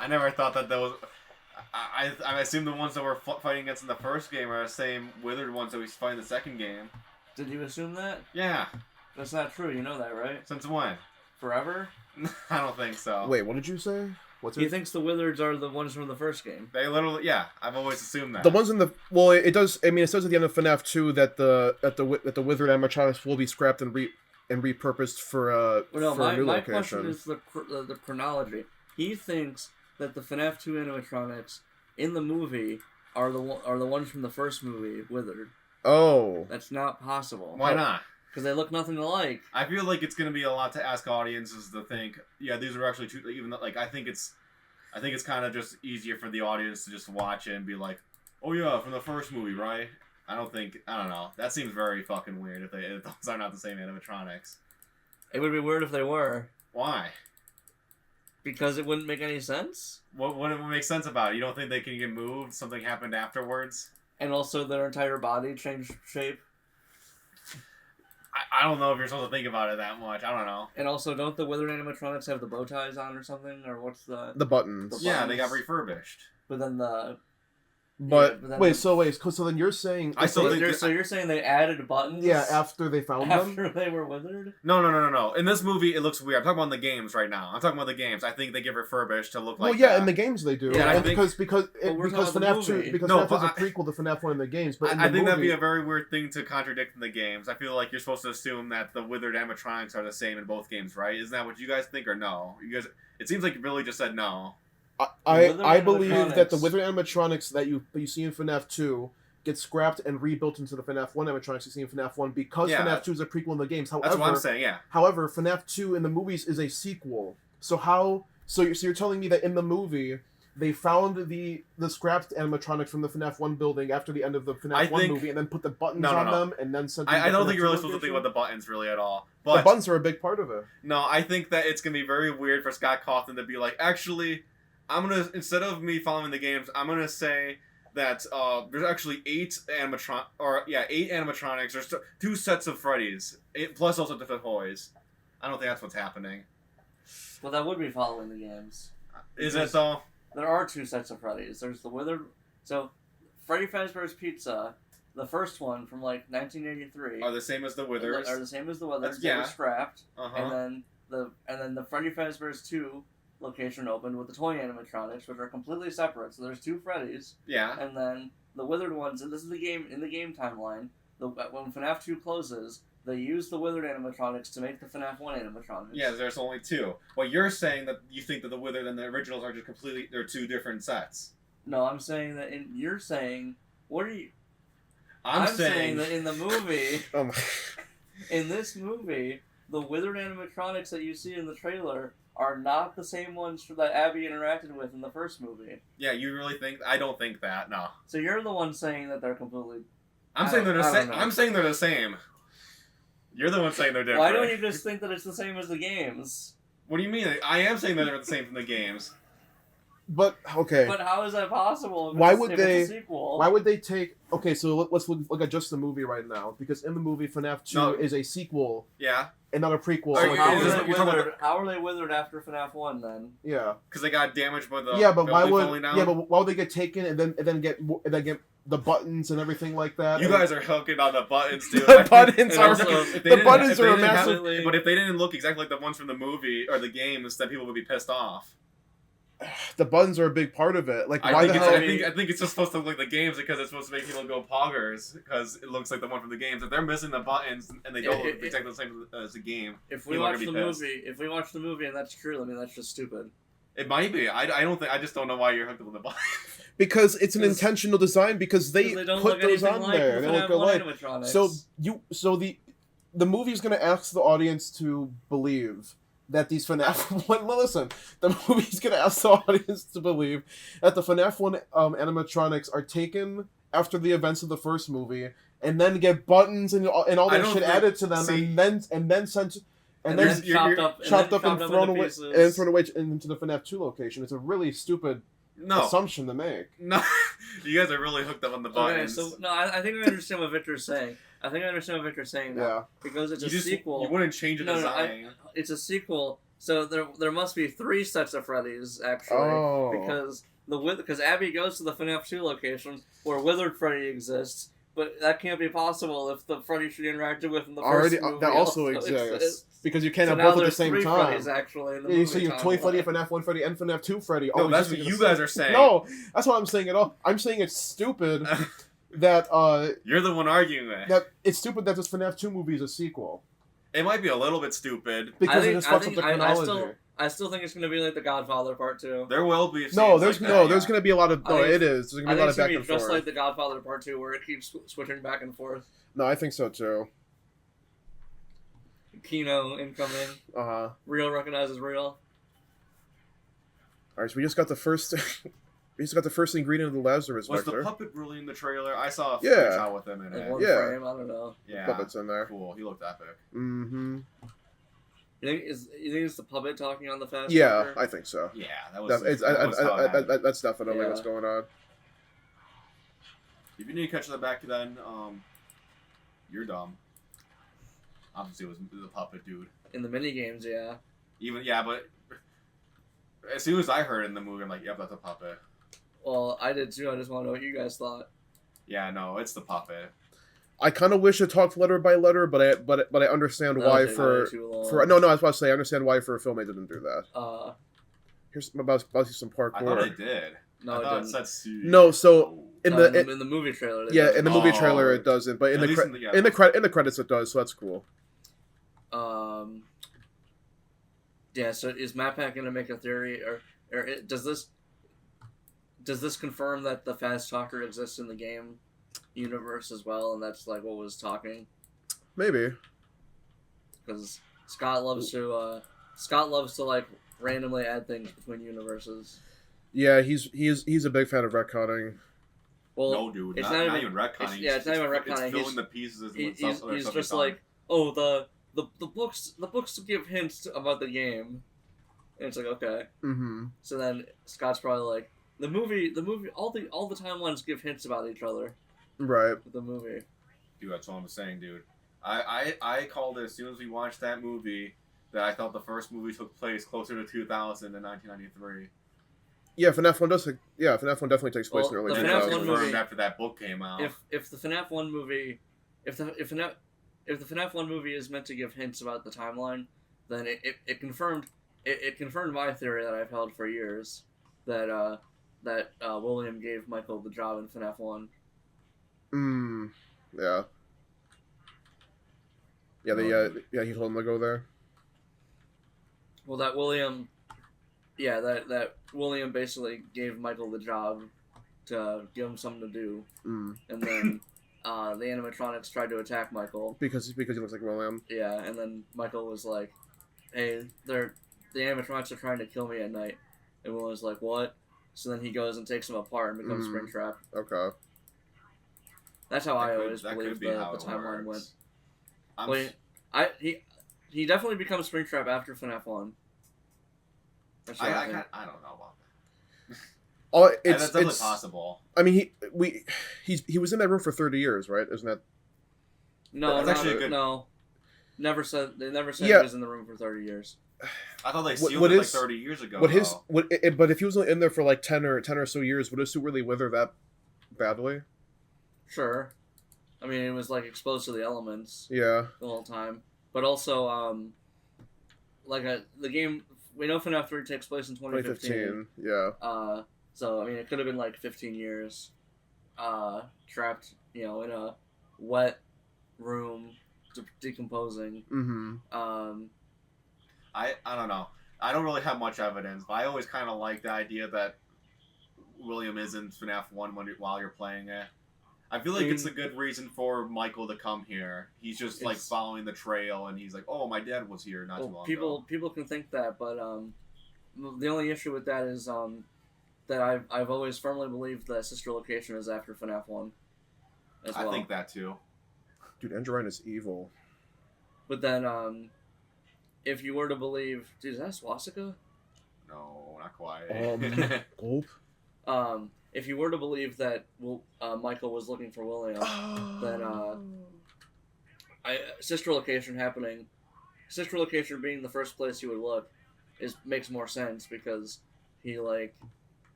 I never thought that was. I assume the ones that we're fighting against in the first game are the same withered ones that we fight in the second game. Did you assume that? Yeah. That's not true. You know that, right? Since when? Forever? I don't think so. Wait, what did you say? He thinks the wizards are the ones from the first game. They literally, yeah. I've always assumed that. The ones in the it does. I mean, it says at the end of FNAF 2 that the withered animatronics will be scrapped and repurposed for a new location. My question is the chronology. He thinks that the FNAF 2 animatronics in the movie are the ones from the first movie withered. Oh, that's not possible. Why not? Because they look nothing alike. I feel like it's gonna be a lot to ask audiences to think. Yeah, these are actually two. Even though, like, I think it's kind of just easier for the audience to just watch it and be like, oh yeah, from the first movie, right? I don't know. That seems very fucking weird if those are not the same animatronics. It would be weird if they were. Why? Because it wouldn't make any sense. What would make sense about it? You don't think they can get moved? Something happened afterwards? And also their entire body changed shape? I don't know if you're supposed to think about it that much. I don't know. And also, don't the withered animatronics have the bow ties on or something? Or what's the buttons? Yeah, they got refurbished. But then the... But so then you're saying so you're saying they added buttons? Yeah, after they found them? After they were withered? No. In this movie, it looks weird. I'm talking about in the games right now. I'm talking about the games. I think they get refurbished to look like. Well, yeah, that. in the games they do. Yeah, because FNAF 2 FNAF is a prequel to FNAF 1 in the games. But I think that'd be a very weird thing to contradict in the games. I feel like you're supposed to assume that the withered animatronics are the same in both games, right? Isn't that what you guys think, or no? You guys, it seems like you really just said no. I believe that the withered animatronics that you see in FNAF 2 get scrapped and rebuilt into the FNAF 1 animatronics you see in FNAF 1 because FNAF 2 is a prequel in the games. However, that's what I'm saying, yeah. However, FNAF 2 in the movies is a sequel. So you're telling me that in the movie they found the scrapped animatronics from the FNAF 1 building after the end of the FNAF 1 movie and then put the buttons on them and then sent them I don't think you're really supposed to think about the buttons really at all. But the buttons are a big part of it. No, I think that it's going to be very weird for Scott Cawthon to be like, actually, instead of me following the games, I'm gonna say that there's actually 8 animatronics. There's 2 sets of Freddy's, plus also different toys. I don't think that's what's happening. Well, that would be following the games. Is it though? There are 2 sets of Freddy's. There's the withered. So, Freddy Fazbear's Pizza, the first one from like 1983, are the same as the Withers. Are the same as the Withers. They were scrapped. Uh-huh. And then the Freddy Fazbear's 2 location opened with the toy animatronics, which are completely separate. So there's 2 Freddys. Yeah. And then the withered ones, and this is the game in the game timeline. When FNAF 2 closes, they use the withered animatronics to make the FNAF 1 animatronics. Yeah, there's only 2. Well, you're saying that you think that the withered and the originals are just they're 2 different sets. No, I'm saying that you're saying, what are you? I'm saying that in the movie, in this movie, the withered animatronics that you see in the trailer are not the same ones that Abby interacted with in the first movie. Yeah, you really think? I don't think that. No. So you're the one saying that they're completely. I'm saying they're the same. I'm saying they're the same. You're the one saying they're different. Why don't you just think that it's the same as the games? What do you mean? I am saying that they're the same from the games. But okay. But how is that possible? Why would they? It's a sequel? Why would they take? Okay, so let's look at just the movie right now, because in the movie FNAF 2 is a sequel. Yeah. And not a prequel. So how are they withered after FNAF 1 then? Yeah. Because they got damaged by the but why would they get taken and then get the buttons and everything like that? You guys are hooking on the buttons, dude. The buttons are a massive. But if they didn't look exactly like the ones from the movie or the games, then people would be pissed off. The buttons are a big part of it. Like, why the hell? I think it's just supposed to look like the games because it's supposed to make people go poggers because it looks like the one from the games. If they're missing the buttons and they don't look exactly the same as the game, if we watch the movie and that's true, I mean that's just stupid. It might be. I just don't know why you're hooked up on the buttons. Because it's an intentional design. Because they put those on there. They look alike. So the movie's gonna ask the audience to believe that these FNAF 1... Listen, the movie's going to ask the audience to believe that the FNAF 1 animatronics are taken after the events of the first movie and then get buttons and all that shit added to them and then sent... And then chopped up and thrown away into the FNAF 2 location. It's a really stupid assumption to make. No, you guys are really hooked up on the buttons. Okay, so, no, I think I understand what Victor's saying. Because it's a sequel. You wouldn't change a design. It's a sequel So there must be 3 sets of Freddy's actually, because Abby goes to the FNAF 2 location where Withered Freddy exists, but that can't be possible if the Freddy she interacted with in the first movie that also exists. Because you can't have both at the same time. Freddy's actually in the movie. So you have Toy Freddy, FNAF 1 Freddy, and FNAF 2 Freddy. No, that's what you guys are saying. No, that's what I'm saying at all. I'm saying it's stupid that you're the one arguing that. That it's stupid that this FNAF 2 movie is a sequel. It might be a little bit stupid because it just fucks up the chronology. I still think it's going to be like The Godfather Part 2. There will be. There's going to be a lot of. It is. There's going to be a lot of back and forth. Just like The Godfather Part 2, where it keeps switching back and forth. No, I think so too. Kino incoming. Real recognizes real. All right, so we just got the first. We just got the first ingredient of the Lazarus Vector. Was the puppet really in the trailer? I saw a shot with him in it. One frame, I don't know. Yeah, puppet's in there. Cool. He looked epic. Mm-hmm. You think it's the puppet talking on the fast? Yeah, I think so. Yeah, that's definitely what's going on. If you need to catch the back then, you're dumb. Obviously, it was the puppet dude. In the mini games, yeah. But as soon as I heard it in the movie, I'm like, yep, that's a puppet. Well, I did too. I just want to know what you guys thought. Yeah, no, it's the puppet. I kind of wish it talked letter by letter, but I understand why for no, I was about to say I understand why for a film they didn't do that. Here's about to see some parkour. I thought it did. No, it didn't. No, so in the movie trailer. In the movie trailer it doesn't, but in the credits it does. So that's cool. Yeah. So is MatPat gonna make a theory, or does this confirm that the Fast Talker exists in the game universe as well, and that's like what was talking? Maybe. Because Scott loves to like randomly add things between universes. Yeah, he's a big fan of retconning. Well, no, dude, it's not even retconning. It's not even retconning. It's filling the pieces. He's just like, the books give hints about the game, and it's like, okay. Mm-hmm. So then Scott's probably like, the movie, all the timelines give hints about each other. Right. With the movie. Dude, that's what I'm saying, dude. I called it as soon as we watched that movie that I thought the first movie took place closer to 2000 than 1993. Yeah, FNAF 1 does. Yeah, FNAF 1 definitely takes place in early 2000s. Movie, after that book came out. If the FNAF 1 movie, if the FNAF 1 movie is meant to give hints about the timeline, then it confirmed my theory that I've held for years that William gave Michael the job in FNAF 1. Yeah. Yeah, he told him to go there. Well, that William basically gave Michael the job to give him something to do, and then the animatronics tried to attack Michael because he looks like William. Yeah, and then Michael was like, "Hey, the animatronics are trying to kill me at night," and William was like, "What?" So then he goes and takes them apart and becomes Springtrap. Okay. That's how I always believed the timeline went. He definitely becomes Springtrap after FNAF 1. I don't know about that. That's definitely possible. I mean, he was in that room for 30 years, right? Isn't that? No, no. Never said he was in the room for 30 years. I thought they sealed it like 30 years ago. But if he was only in there for like 10 or so years, would his suit really wither that badly? Sure. I mean, it was like exposed to the elements. Yeah. The whole time, but also the game. We know FNAF 3 takes place in 2015. Yeah. So I mean, it could have been like 15 years, trapped, in a wet room, decomposing. Mm-hmm. I don't know. I don't really have much evidence, but I always kind of like the idea that William is in FNAF 1 while you're playing it. I feel like it's a good reason for Michael to come here. He's just like following the trail, and he's like, "Oh, my dad was here not too long ago." People can think that, but the only issue with that is that I've always firmly believed that Sister Location is after FNAF 1. I think that too. Dude, Enderine is evil. But then, if you were to believe, dude, is that a swastika? No, not quite. Gulp. If you were to believe that Michael was looking for William, then Sister Location being the first place you would look, makes more sense because he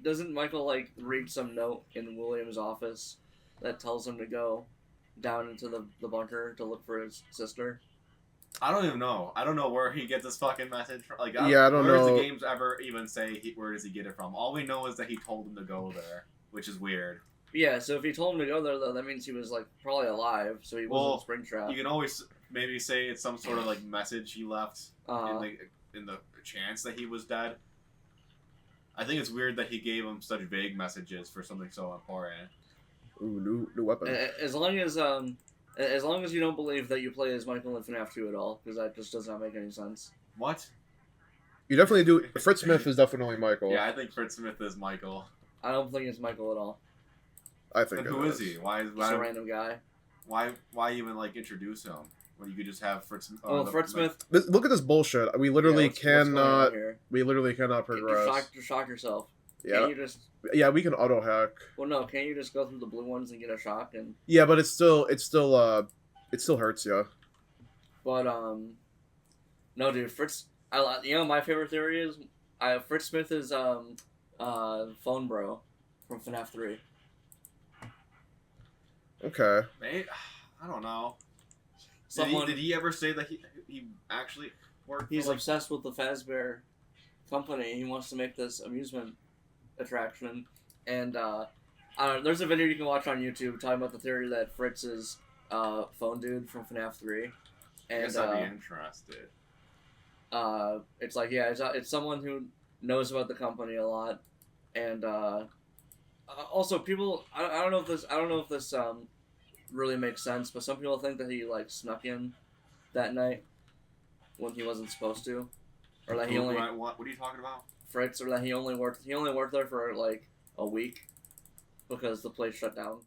doesn't Michael like read some note in William's office that tells him to go down into the bunker to look for his sister. I don't even know. I don't know where he gets this fucking message from. Like, I don't know. Where does the games ever even say where does he get it from? All we know is that he told him to go there, which is weird. Yeah, so if he told him to go there, though, that means he was like probably alive, so he wasn't Springtrap. You can always maybe say it's some sort of like message he left in the chance that he was dead. I think it's weird that he gave him such vague messages for something so important. Ooh, new weapon. As long as you don't believe that you play as Michael in FNAF 2 at all, because that just does not make any sense. What? You definitely do. Fritz Smith is definitely Michael. Yeah, I think Fritz Smith is Michael. I don't think it's Michael at all. I think. Then who is he? Why? Just a random guy. Why even like introduce him when you could just have Fritz? Fritz Smith. Look at this bullshit. We literally cannot. We literally cannot progress. Shock yourself. Yeah. Can't you just... Yeah, we can auto hack. Well, no. Can't you just go through the blue ones and get a shock and? Yeah, but it still hurts you. But no, dude, Fritz. My favorite theory is Fritz Smith is Phone Bro from FNAF 3. Okay. Mate, I don't know. Did he ever say that he actually worked? He's obsessed with the Fazbear company. He wants to make this amusement attraction, and I don't know. There's a video you can watch on YouTube talking about the theory that Fritz is Phone Dude from FNAF 3. And I guess I'd be interested. It's like it's someone who knows about the company a lot, and also people. I don't know if this really makes sense, but some people think that he like snuck in that night when he wasn't supposed to, or that he only. What are you talking about? Fritz, or that he only worked there for like a week because the place shut down.